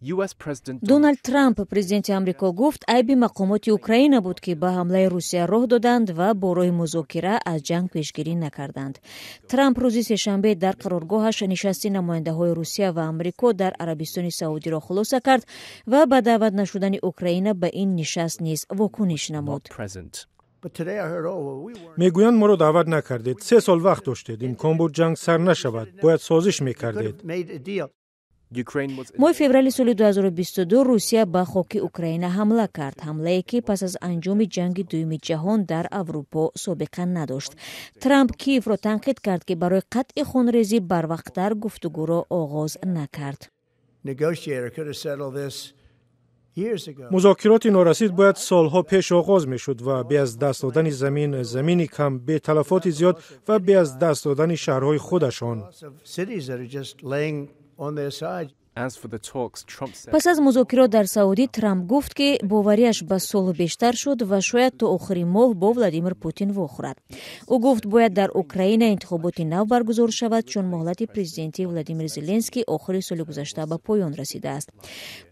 دونالد ترامپ президенти амрико гуфт айби мақомоти Украина буд ки ба ҳамлаи Русия роҳ доданд ва бо роҳи музокира аз ҷанг пешгирӣ накарданд. Трамп рӯзи сешанбе дар қароргоҳаш нишасти намояндаҳои Русия ва Амрико дар Арабистони Саудиро хулоса кард ва ба даъват нашудани Украина ба ин нишаст низ вокуниш намуд. мегӯянд моро даъват накардед. 3 сол вақт доштед. имкон буд ҷанг сар нашавад. бояд созиш мекардед. моҳи феврали соли 2022 Русия ба хоки Украина ҳамла кард. ҳамлае ки пас аз анҷоми ҷанги дуюми ҷаҳон дар Аврупо собиқа надошт. Трамп Киевро танқид кард ки барои қатъи хунрезӣ барвақттар гуфтугӯро оғоз накард. музокироти норасид бояд солҳо пеш оғоз мешуд ва бе аз даст додани замини кам, бе талафоти зиёд ва бе аз даст додани шаҳрҳои худашон. пас аз музокирот дар Саудӣ Трамп гуфт ки бовариаш ба сулҳ бештар шуд ва шояд то охири моҳ бо Владимир Путин вохӯрад. ӯ гуфт бояд дар Украина интихоботи нав баргузор шавад, чун моҳлати президентии Владимир Зеленский охири соли гузашта ба поён расидааст.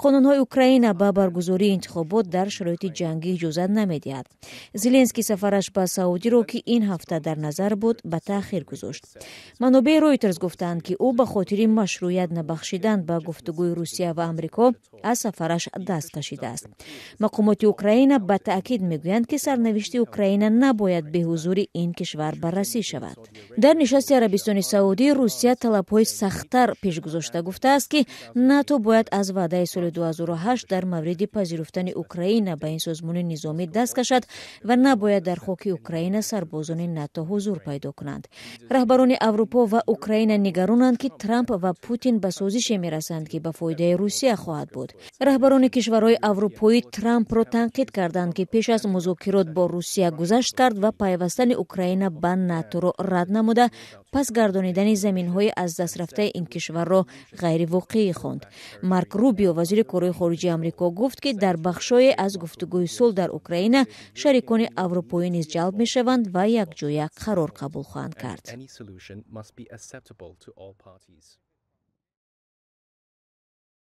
қонунҳои Украина ба баргузории интихобот дар шароити ҷангӣ иҷозат намедиҳад. Зеленский сафараш ба Саудиро ки ин ҳафта дар назар буд ба таъхир гузошт. манобаи Reuters гуфтанд ки ӯ ба хотири машрӯият набахшидан ба гуфтугӯи Русия ва Амрико аз сафараш даст кашидааст. мақомоти Украина ба таъкид мегӯянд ки сарнавишти Украина набояд бе ҳузури ин кишвар баррасӣ шавад. дар нишасти Арабистони Саудӣ Русия талабҳои сахттар пешгузошта гуфтааст ки НАТО бояд аз ваъдаи соли 2008 дар мавриди пазируфтани Украина ба ин созмони низомӣ даст кашад ва набояд дар хоки Украина сарбозони НАТО ҳузур пайдо кунанд. раҳбарони Аврупо ва Украина нигаронанд ки Трамп ва Путин ба созише мерасанд ки ба фоидаи Русия хоҳад буд. раҳбарони кишварҳои аврупоӣ Трампро танқид карданд ки пеш аз музокирот бо Русия гузашт кард ва пайвастани Украина ба НАТОро рад намуда, пас гардонидани заминҳои аз даст рафтаи ин кишварро ғайривоқеӣ хонд. Марк Рубио, вазири корҳои хориҷии Амрико, гуфт ки дар бахшое аз гуфтугӯи сулҳ дар Украина шарикони аврупоӣ низ ҷалб мешаванд ва якҷоя қарор қабул хоҳанд кард.